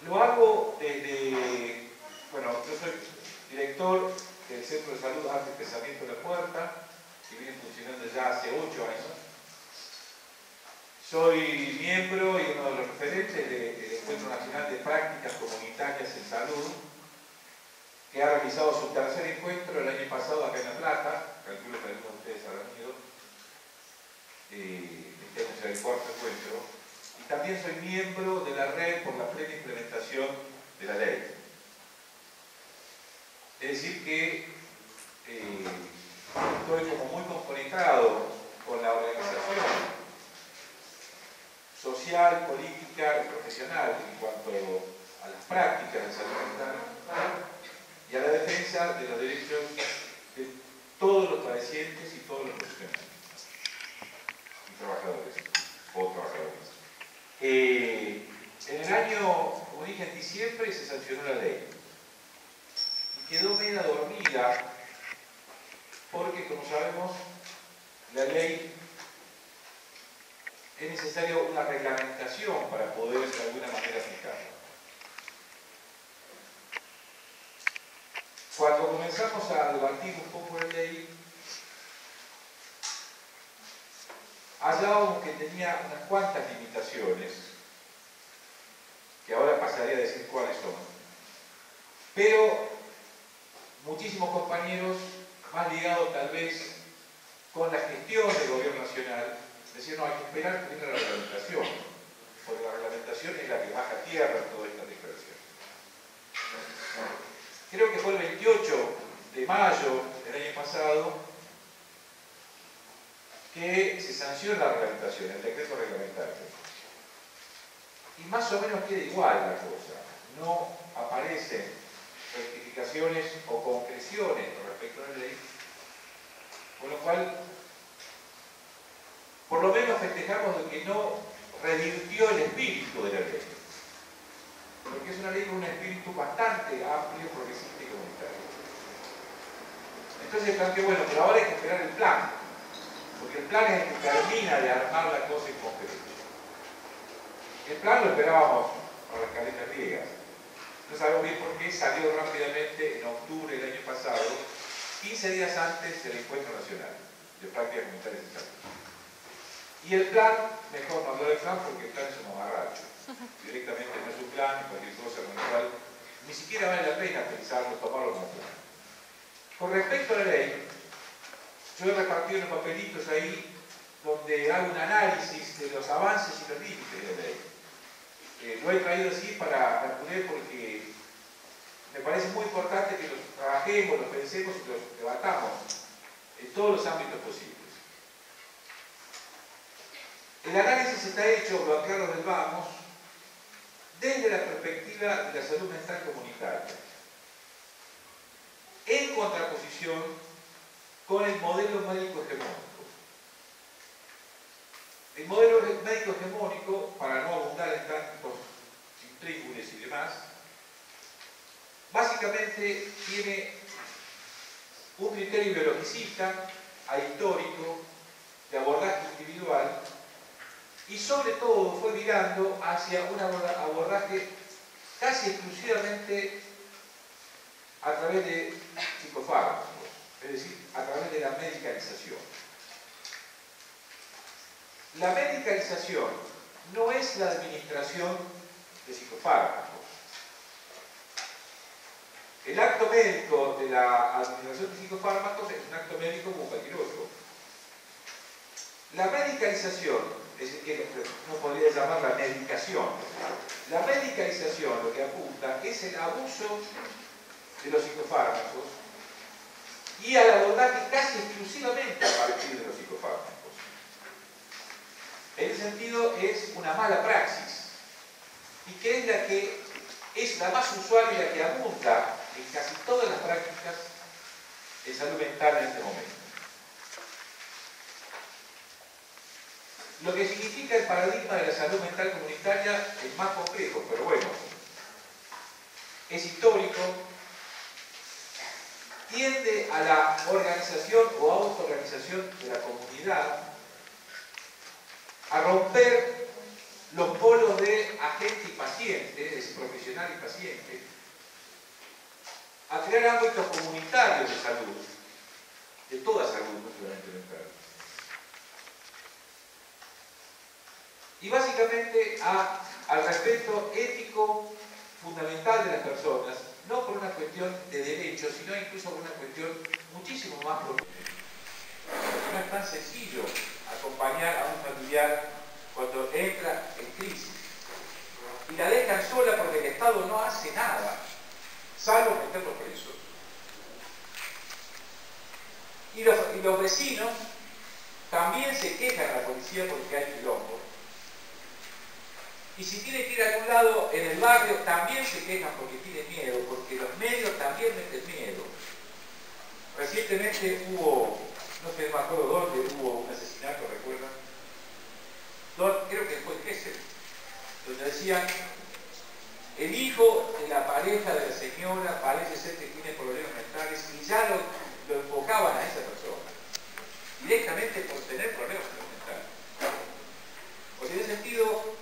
Lo hago desde, bueno, yo soy director del Centro de Salud Arte y Pensamiento de la Puerta, que viene funcionando ya hace 8 años. Soy miembro y uno de los referentes del Encuentro Nacional de Prácticas Comunitarias en Salud, que ha realizado su tercer encuentro el año pasado acá en La Plata. Calculo que algunos de ustedes habrán ido. Este año será el cuarto encuentro. Y también soy miembro de la Red por la Plena Implementación de la Ley. Es decir que estoy como muy conectado con la organización social, política y profesional en cuanto a las prácticas de salud mental y a la defensa de los derechos de todos los padecientes y todos los profesionales y trabajadores o trabajadoras. En el año, como dije, en diciembre se sancionó la ley y quedó media dormida porque, como sabemos, la ley es necesaria una reglamentación para poder de alguna manera aplicarla. Cuando comenzamos a debatir un poco la ley, hallábamos que tenía unas cuantas limitaciones, que ahora pasaré a decir cuáles son, pero muchísimos compañeros, más ligados tal vez con la gestión del gobierno nacional, decían, no, hay que esperar que venga la reglamentación, porque la reglamentación es la que baja a tierra toda esta declaración. Creo que fue el 28 de mayo del año pasado que se sanciona la reglamentación, el decreto reglamentario. Y más o menos queda igual la cosa. No aparecen rectificaciones o concreciones respecto a la ley, con lo cual, por lo menos festejamos de que no revirtió el espíritu de la ley. Porque es una ley con un espíritu bastante amplio, progresista y comunitario. Entonces planteó, bueno, pero ahora hay que esperar el plan, porque el plan es el que termina de armar la cosa en concreto. El plan lo esperábamos para las caletas griegas. No sabemos bien por qué salió rápidamente en octubre del año pasado, 15 días antes del Encuentro Nacional de Prácticas Comunitarias en Salud. Y el plan, mejor no hablar del plan porque el plan es un mamarracho. Directamente no es un plan, cualquier cosa con el cual ni siquiera vale la pena pensarlo, tomarlo como plan. Con respecto a la ley, yo he repartido unos papelitos ahí donde hago un análisis de los avances y los límites de la ley. Lo he traído así para Herculés porque me parece muy importante que los trabajemos, los pensemos y los debatamos en todos los ámbitos posibles. El análisis está hecho, lo aclaro del vamos, desde la perspectiva de la salud mental comunitaria, en contraposición con el modelo médico hegemónico. El modelo médico hegemónico, para no abundar en tantos intríngulis y demás, básicamente tiene un criterio biologicista, ahistórico, de abordaje individual, y sobre todo fue mirando hacia un abordaje casi exclusivamente a través de psicofármacos, es decir, a través de la medicalización. La medicalización no es la administración de psicofármacos. El acto médico de la administración de psicofármacos es un acto médico como cualquier otro. La medicalización, es decir, que no podría llamar la medicación. La medicalización lo que apunta es el abuso de los psicofármacos y al abordaje casi exclusivamente a partir de los psicofármacos. En ese sentido es una mala praxis y que es la más usual y la que abunda en casi todas las prácticas de salud mental en este momento. Lo que significa el paradigma de la salud mental comunitaria es más complejo, pero bueno, es histórico, tiende a la organización o autoorganización de la comunidad, a romper los polos de agente y paciente, es decir, profesional y paciente, a crear ámbitos comunitarios de salud, de toda salud, no solamente mental. Y básicamente al respeto ético fundamental de las personas, no por una cuestión de derechos, sino incluso por una cuestión muchísimo más profunda. No es tan sencillo acompañar a un familiar cuando entra en crisis y la dejan sola porque el Estado no hace nada, salvo meterlo preso. Y los vecinos también se quejan a la policía porque hay quilombo. Y si tiene que ir a algún lado en el barrio, también se quejan porque tiene miedo, porque los medios también meten miedo. Recientemente hubo, no sé, me acuerdo dónde, hubo un asesinato, ¿recuerdan? Creo que fue en Gesell, donde decían, el hijo de la pareja de la señora parece ser que tiene problemas mentales y ya lo enfocaban a esa persona, directamente por tener problemas mentales. Porque en ese sentido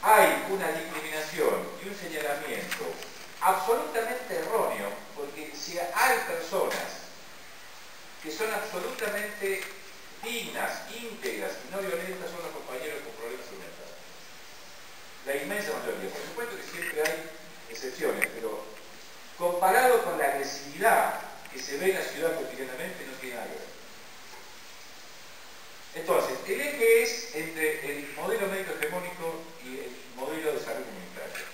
hay una discriminación y un señalamiento absolutamente erróneo, porque si hay personas que son absolutamente dignas, íntegras y no violentas, son los compañeros con problemas mentales. La inmensa mayoría. Por supuesto que siempre hay excepciones, pero comparado con la agresividad que se ve en la ciudad cotidianamente, no tiene nada que ver. Entonces, el eje es entre el modelo médico hegemónico y el modelo de salud comunitaria.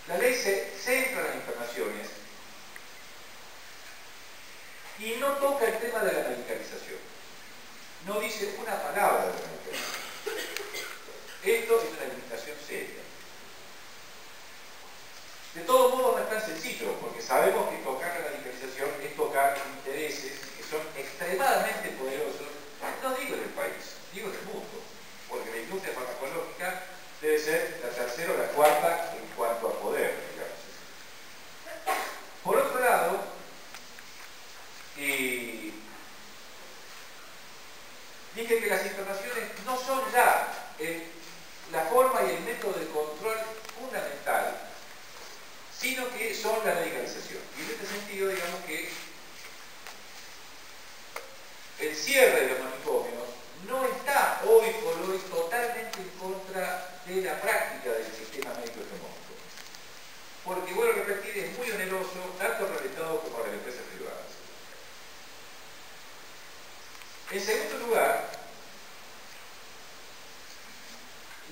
La ley se centra en las internaciones y no toca el tema de la medicalización. No dice una palabra de la medicalización. Esto es una limitación seria. De todos modos no es tan sencillo, porque sabemos que tocar la medicalización es tocar intereses que son extremadamente poderosos, no digo en el país, digo en el mundo, porque la industria farmacológica debe ser la tercera o la cuarta en cuanto a poder, digamos. Por otro lado, dije que las internaciones no son ya la forma y el método de control fundamental, sino que son la medicalización. Y en este sentido, digamos que el cierre de los manicomios no está hoy por hoy totalmente en contra de la práctica del sistema médico hegemónico. Porque, vuelvo a repetir, es muy oneroso tanto para el Estado como para las empresas privadas. En segundo lugar,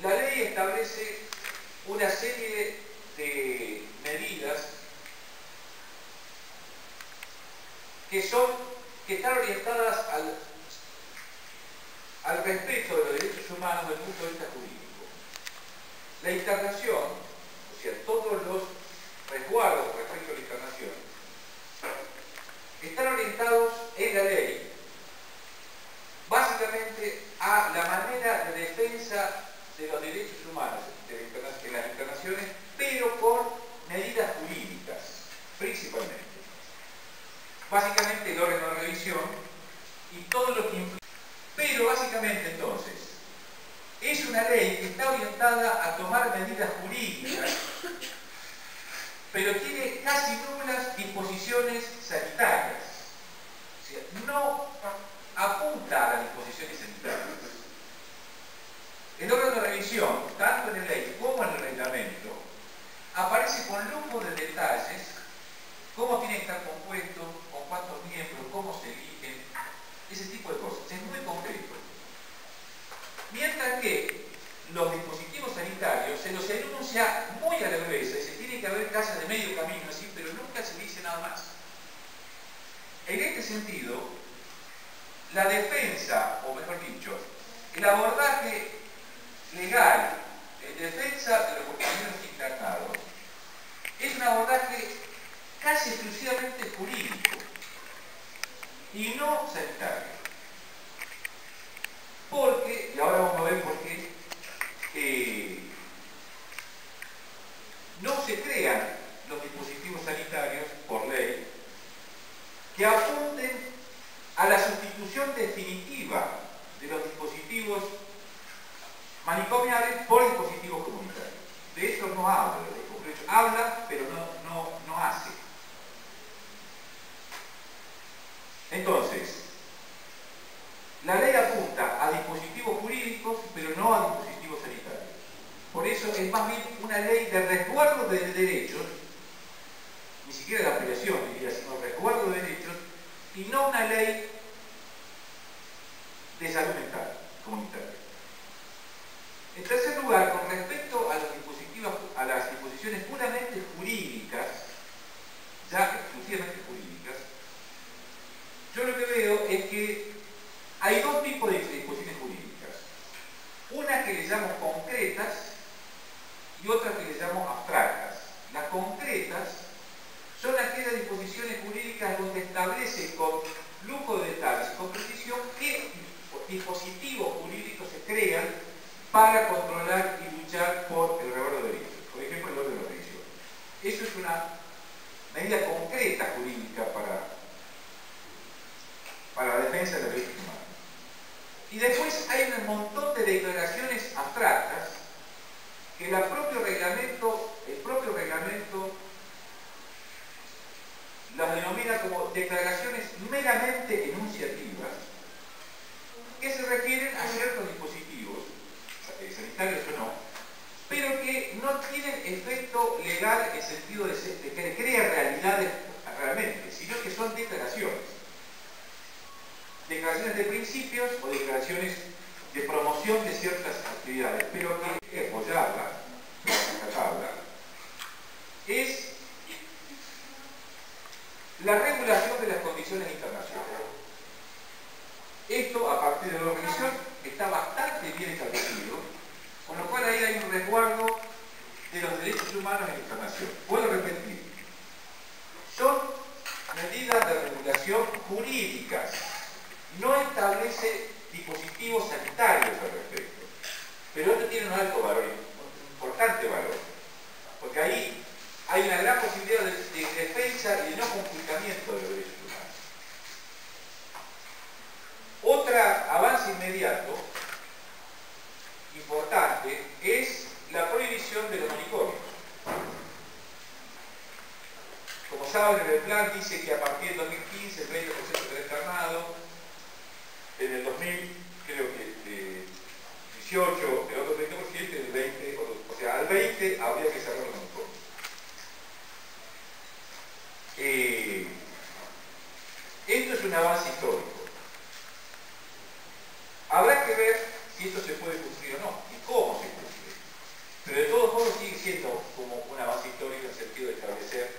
la ley establece una serie de medidas que están orientadas al respeto de los derechos humanos desde el punto de vista jurídico. La internación, o sea, todos los resguardos respecto a la internación, están orientados en la ley básicamente a la manera de defensa de los derechos humanos en las internaciones, pero por medidas jurídicas, principalmente. Básicamente el órgano de revisión y todo lo que implica. Pero básicamente entonces, es una ley que está orientada a tomar medidas jurídicas, pero tiene casi nulas disposiciones sanitarias. O sea, no apunta a las disposiciones sanitarias. El órgano de revisión, tanto en la ley como en el reglamento, aparece con lujo de detalles, cómo tiene que estar compuesto, con cuántos miembros, cómo se eligen, ese tipo de cosas. Es muy concreto. Mientras que los dispositivos sanitarios se los enuncia muy a la brevesa y se tiene que haber casas de medio camino, así, pero nunca se dice nada más. En este sentido, la defensa, o mejor dicho, el abordaje legal en defensa de los compañeros internados es un abordaje casi exclusivamente jurídico y no sanitario. Porque, y ahora vamos a ver por qué, no se crean los dispositivos sanitarios por ley que apunten a la sustitución definitiva de los dispositivos manicomiales por dispositivos comunitarios. no habla de la ley concreta. Habla, pero no hace. Entonces, la ley apunta a dispositivos jurídicos, pero no a dispositivos sanitarios. Por eso es más bien una ley de resguardo de derechos, ni siquiera de ampliación, diría, sino resguardo de derechos, y no una ley de salud mental comunitaria. En tercer lugar, con respecto a las disposiciones puramente jurídicas, ya exclusivamente jurídicas, yo lo que veo es que hay dos tipos de disposiciones jurídicas. Una que le llamo concretas y otra que le llamo abstractas. Las concretas son aquellas disposiciones jurídicas donde establece con lujo de detalles y con precisión qué dispositivos jurídicos se crean para controlar y luchar por el resguardo de derechos. Por ejemplo, el orden de los derechos. Eso es una medida concreta jurídica para la defensa de los derechos humanos. Y después hay un montón de declaraciones abstractas que el propio reglamento las denomina como declaraciones meramente enunciativas que se refieren a ciertos dispositivos, sanitarios o no, pero que no tienen efecto legal en sentido de que crea realidades realmente, sino que son declaraciones. Declaraciones de principios o declaraciones de promoción de ciertas actividades, pero que apoyarla, rescatarla, es la regulación de las condiciones internacionales. Esto, a partir de la organización, está bastante bien establecido, con lo cual ahí hay un resguardo de los derechos humanos en la internación. Puedo repetir, son medidas de regulación jurídicas, no establece dispositivos sanitarios al respecto, pero esto tiene un alto valor, un importante valor, porque ahí hay una gran posibilidad de defensa y de no conculcamiento de los derechos humanos. Otro avance inmediato, importante, es la prohibición de los manicomios. Como saben, en el plan dice que a partir del 2015 el 20% será externado, en el 2000, creo que 18, el otro 30%, el 20, o sea, al 20 habría que cerrar los manicomios. Esto es un avance histórico. Habrá que ver si esto se puede cumplir o no, y cómo se cumple. Pero de todos modos sigue siendo como un avance histórico en el sentido de establecer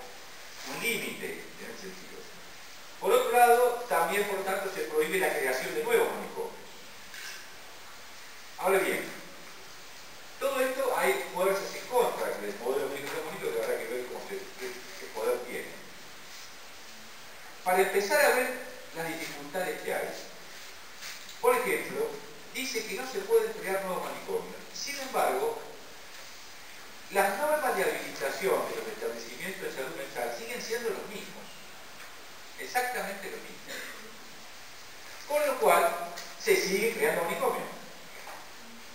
un límite en el sentido. Por otro lado, también por tanto se prohíbe la creación de nuevos manicomios. Ahora bien, todo esto hay fuerzas en contra del modelo microeconómico que habrá que ver qué poder tiene. Para empezar a ver las dificultades que hay, por ejemplo, dice que no se pueden crear nuevos manicomios. Sin embargo, las normas de habilitación de los establecimientos de salud mental siguen siendo los mismos. Exactamente los mismos. Con lo cual, se sigue creando manicomios.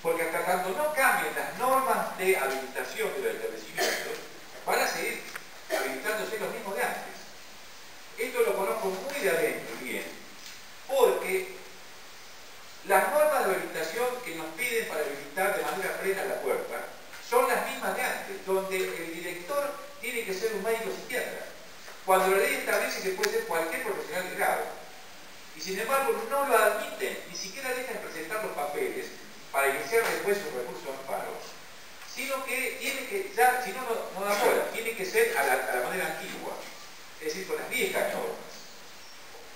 Porque hasta tanto no cambien las normas de habilitación de los establecimientos, van a seguir habilitándose los mismos de antes. Esto lo conozco muy de adentro, bien, porque las normas de habilitación que nos piden para habilitar de manera plena la puerta son las mismas de antes, donde el director tiene que ser un médico psiquiatra, cuando la ley establece que puede ser cualquier profesional de grado. Y sin embargo no lo admiten, ni siquiera dejan presentar los papeles para iniciar después un recurso de amparo, sino que tiene que, ya, si no da bola, tiene que ser a la manera antigua, es decir, con las viejas normas.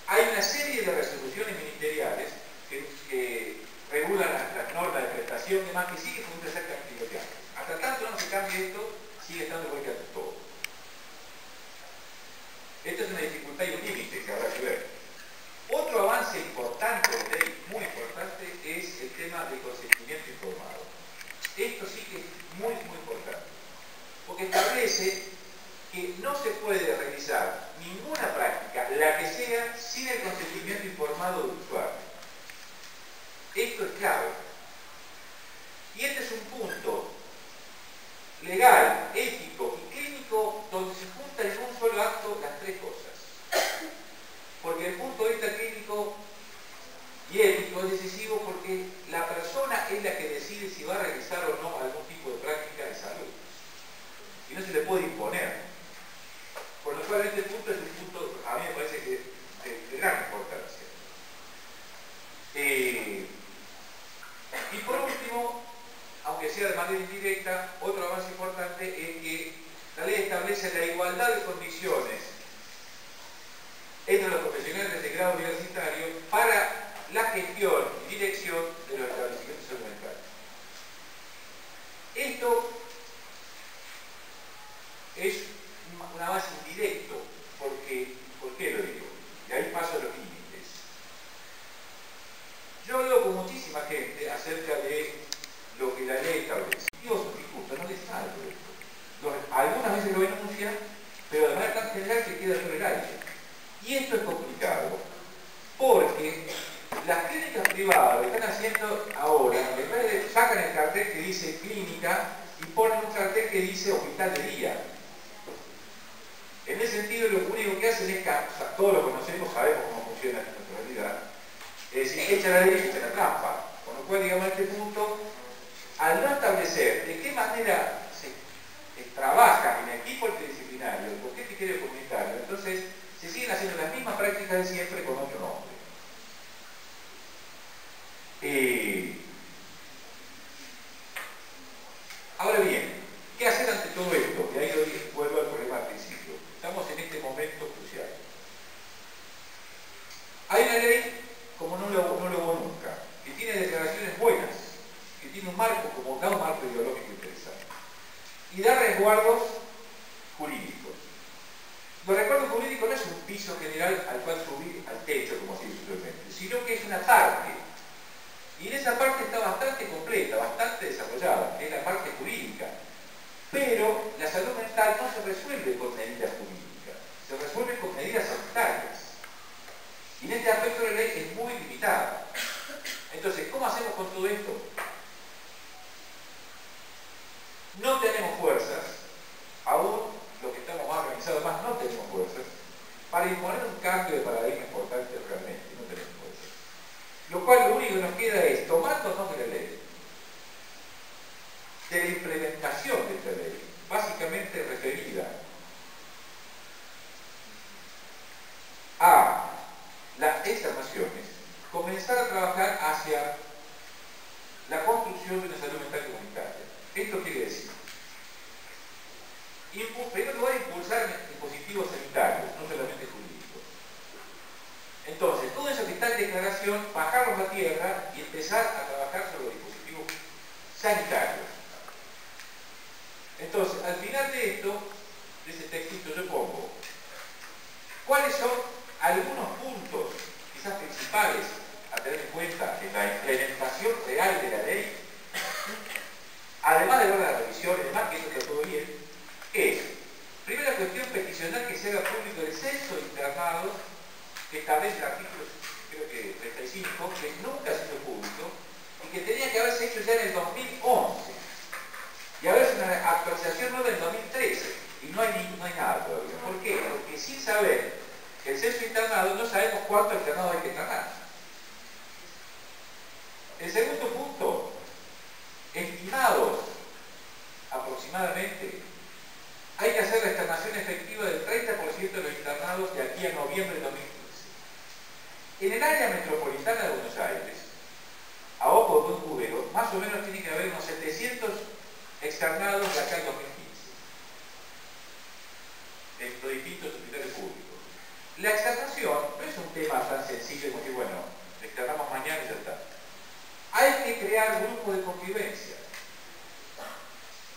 Hay una serie de resoluciones ministeriales que regulan las normas de prestación y demás que sigue funcionando exactamente igual que antes. Hasta tanto no se cambie esto, sigue estando igual que antes todo. Esta es una dificultad y un límite que habrá que ver. Otro avance importante de ley, muy importante, es el tema del consentimiento informado. Esto sí que es muy, muy importante, porque establece que no se puede realizar ninguna práctica, la que sea, sin el consentimiento informado del usuario. Esto es clave. Y este es un punto legal, ético y clínico donde se juntan en un solo acto las tres cosas. Porque el punto de vista clínico y ético es decisivo porque la persona es la que decide si va a realizar o no algún tipo de práctica de salud. Y no se le puede imponer. Por lo cual este punto es un punto, a mí me parece que de gran importancia. Y por último, aunque sea de manera indirecta, otro avance importante es que la ley establece la igualdad de condiciones entre los profesionales de grado universitario para la gestión y dirección de los establecimientos de salud mental. Esto es un avance indirecto, porque, ¿por qué lo digo? Y ahí paso a los límites. Yo hablo con muchísima gente acerca de lo que la ley establece. Dios os disculpa, no les salgo esto. Algunas veces lo enuncian, pero de manera tan general que queda sobre el aire. Y esto es complicado, porque las clínicas privadas lo que están haciendo ahora, en vez de sacan el cartel que dice clínica y ponen un cartel que dice hospital de día. En ese sentido, lo único que hacen es que, o sea, todos lo conocemos, sabemos cómo funciona en nuestra realidad, es decir, echan la ley y echan la trampa. Con lo cual, digamos, a este punto, al no establecer de qué manera se trabaja en equipo interdisciplinario, el porqué que quiere comunitario, entonces se siguen haciendo las mismas prácticas de siempre con otro nombre. Ahora bien, ¿qué hacer ante todo esto? Y ahí vuelvo al problema al principio. Estamos en este momento crucial. Hay una ley, como no lo hubo nunca, que tiene declaraciones buenas, que tiene un marco, como da un marco ideológico interesante, y da resguardos jurídicos. Los resguardos jurídicos no es un piso general al cual subir al techo, como se dice usualmente, sino que es una parte. Y en esa parte está bastante completa, bastante desarrollada, que es la parte jurídica. Pero la salud mental no se resuelve con medidas jurídicas, se resuelve con medidas sanitarias. Y en este aspecto la ley es muy limitada. Entonces, ¿cómo hacemos con todo esto? No tenemos fuerzas, aún los que estamos más organizados más no tenemos fuerzas, para imponer un cambio de paradigma importante realmente, no tenemos fuerzas. Lo cual lo único que nos queda es, tomándonos de la ley, de la implementación de esta ley, básicamente referida a las externaciones, comenzar a trabajar hacia la construcción de una salud mental comunitaria. Esto quiere decir, en primer lugar, impulsar dispositivos sanitarios, no solamente jurídicos. Entonces, todo eso que está en declaración, bajarlos a tierra y empezar a trabajar sobre los dispositivos sanitarios. Entonces, al final de esto, de ese textito, yo pongo cuáles son algunos puntos, quizás principales, a tener en cuenta en la implementación real de la ley, además de ver la revisión, además que eso está todo bien, es, primera cuestión, peticionar que se haga público el censo de internados que establece el artículo, creo que 35, que nunca se hizo público y que tenía que haberse hecho ya en el 2011 y haberse una actualización nueva en el 2013 y no hay nada todavía. ¿Por qué? Porque sin saber el censo internado no sabemos cuántos internados hay que internar. El segundo punto, estimados aproximadamente, hay que hacer la externación efectiva del 30% de los internados de aquí a noviembre de 2015. En el área metropolitana de Buenos Aires, a ojo de buen cubero, más o menos tiene que haber unos 700 externados de acá en 2015, en los distintos hospitales públicos. La externación no es un tema tan sencillo como que, bueno, externamos mañana y ya está. Hay que crear grupos de convivencia.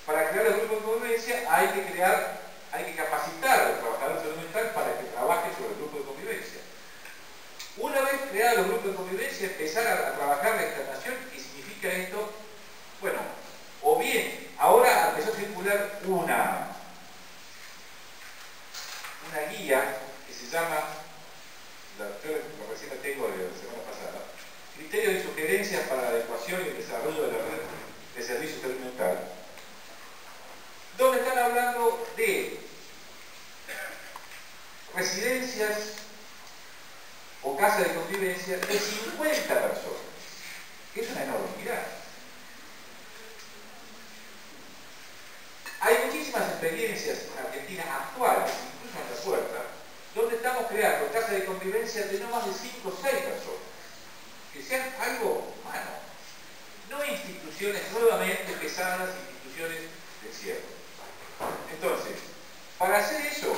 Para crear los grupos de convivencia hay que capacitar a los trabajadores de salud mental para que trabajen sobre el grupo de convivencia. Una vez creados los grupos de convivencia, empezar a trabajar la externación. ¿Qué significa esto? Bueno, o bien, ahora empezó a circular una guía que se llama, yo recién la tengo de la semana pasada, Criterios y sugerencias para la adecuación y el desarrollo de la red de servicios de salud mental, de residencias o casas de convivencia de 50 personas, que es una enormidad. Hay muchísimas experiencias en Argentina actuales, incluso en la puerta, donde estamos creando casas de convivencia de no más de 5 o 6 personas, que sean algo humano, no instituciones nuevamente pesadas, instituciones de cierre. Entonces, para hacer eso,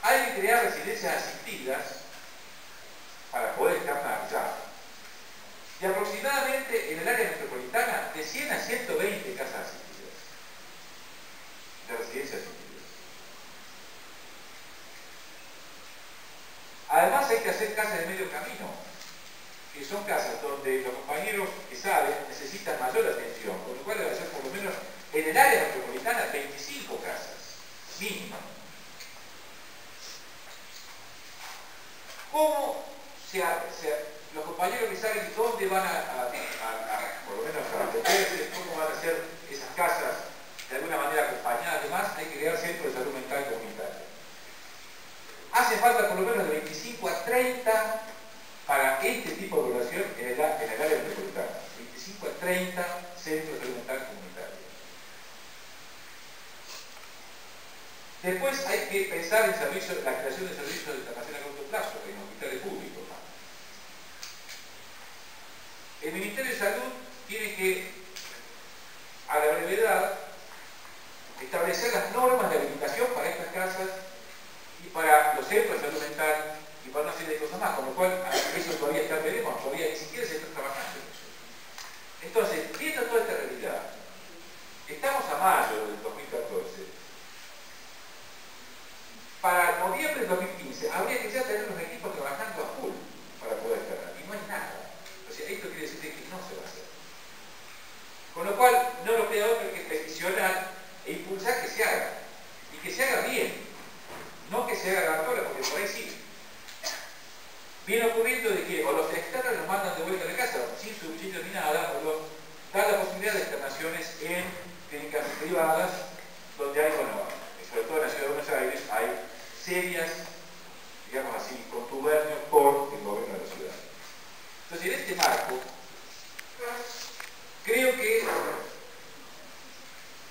hay que crear residencias asistidas para poder escapar ya. Y aproximadamente en el área metropolitana, de 100 a 120 casas asistidas, de residencias asistidas. Además hay que hacer casas de medio camino, que son casas donde los compañeros que saben necesitan mayor atención, con lo cual debe ser por lo menos en el área metropolitana 25 casas, mínimo. ¿Cómo los compañeros que saben dónde van por lo menos a meterse, cómo van a hacer esas casas de alguna manera acompañadas? Además, hay que crear centros de salud mental comunitaria. Hace falta por lo menos de 25 a 30 para este tipo de población en el área metropolitana. 25 a 30 centros de salud mental comunitaria. Después hay que pensar en la creación de servicios de internación a corto plazo en hospitales públicos. El Ministerio de Salud tiene que, a la brevedad, establecer las normas de habilitación para estas casas y para los centros de salud mental y para una serie de cosas más, con lo cual eso todavía está, veremos, todavía ni siquiera se está trabajando en eso. Entonces, viendo toda esta realidad, estamos a mayo del 2014, para noviembre del 2015 habría que ya tener los equipos trabajando a full para poder estar, y no hay nada. O sea, esto quiere decir que no se va a hacer. Con lo cual, no nos queda otro que peticionar e impulsar que se haga. Y que se haga bien. No que se haga ahora, porque por ahí sí. Viene ocurriendo de que o los externos los mandan de vuelta a la casa, sin subsidio ni nada, o dan la posibilidad de internaciones en clínicas privadas, donde hay, bueno, sobre todo en la ciudad de Buenos Aires, hay serias, digamos así, contubernios por el gobierno de la ciudad. Entonces, en este marco, creo que,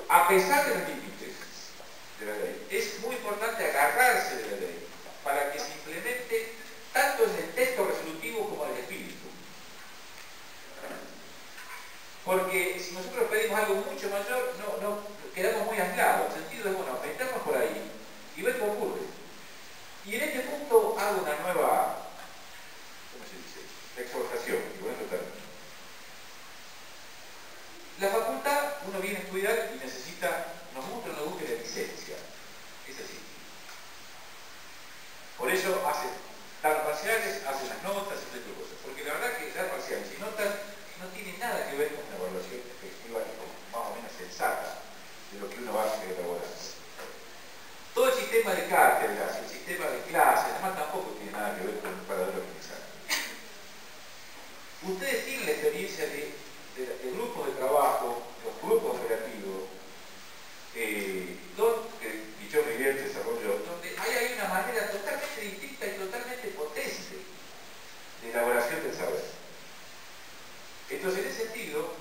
a pesar de los límites de la ley, es muy importante agarrarse de la ley para que se implemente tanto en el texto resolutivo como en el espíritu. Porque si nosotros pedimos algo mucho mayor, no quedamos muy aislados. El sentido es, bueno, meternos por ahí y ver qué ocurre. Y en este punto hago una nueva, ¿cómo se dice?, exhortación, y con esto termino. La facultad, uno viene a estudiar y necesita, nos gusta o no guste, la licencia. Es así. Por eso dan parciales, hacen las notas, etc. Porque la verdad que dar parciales y notas no tiene nada que ver con una evaluación efectiva y más o menos sensata de lo que uno va a elaborar. Todo el sistema de cátedras, el sistema de clases, además tampoco tiene nada que ver con un verdadero aprendizaje. Ustedes tienen la experiencia de grupos de trabajo, los grupos operativos, que Guillón Rivière desarrolló, donde hay una manera totalmente distinta y totalmente potente de elaboración del saber. Entonces, en ese sentido,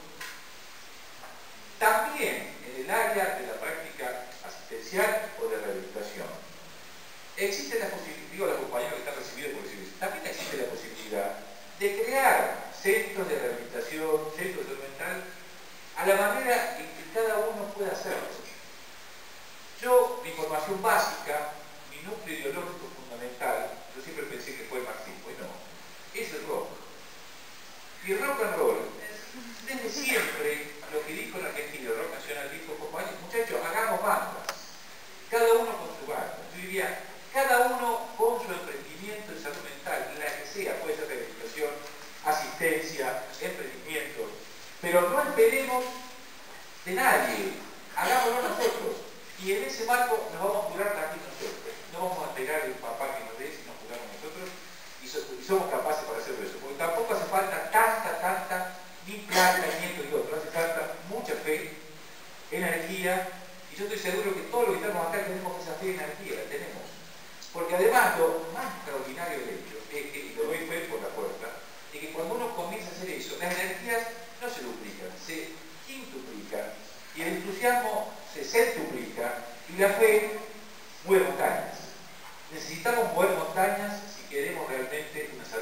también en el área de la práctica asistencial o de rehabilitación, existe la posibilidad, digo a los compañeros que están recibidos por decir, también existe la posibilidad de crear centros de rehabilitación, centros de salud mental, a la manera en que cada uno pueda hacerlo. Yo, mi formación básica, mi núcleo ideológico fundamental, yo siempre pensé que fue el marxismo, y no, es el rock. Y el rock and roll, desde siempre, lo que dijo en Argentina, el rock nacional, dijo, compañeros, muchachos, hagamos bandas, cada uno con su banda. Yo diría, cada uno con su emprendimiento de salud mental, la que sea, puede ser rehabilitación, asistencia, emprendimiento, pero no esperemos de nadie, hagámoslo nosotros. Y en ese marco nos vamos a curar también nosotros. No vamos a esperar el papá que nos dé, sino curamos nosotros y somos capaces para hacer eso. Porque tampoco hace falta tanta, ni plata, ni esto y otro. Hace falta yo estoy seguro que todos los que estamos acá tenemos esa fe de energía, la tenemos. Porque además lo más extraordinario de hecho es que, y lo doy fe por la puerta, es que cuando uno comienza a hacer eso, las energías no se duplican, se quintuplican, y el entusiasmo se centuplica, y la fe mueve montañas. Necesitamos mover montañas si queremos realmente una salud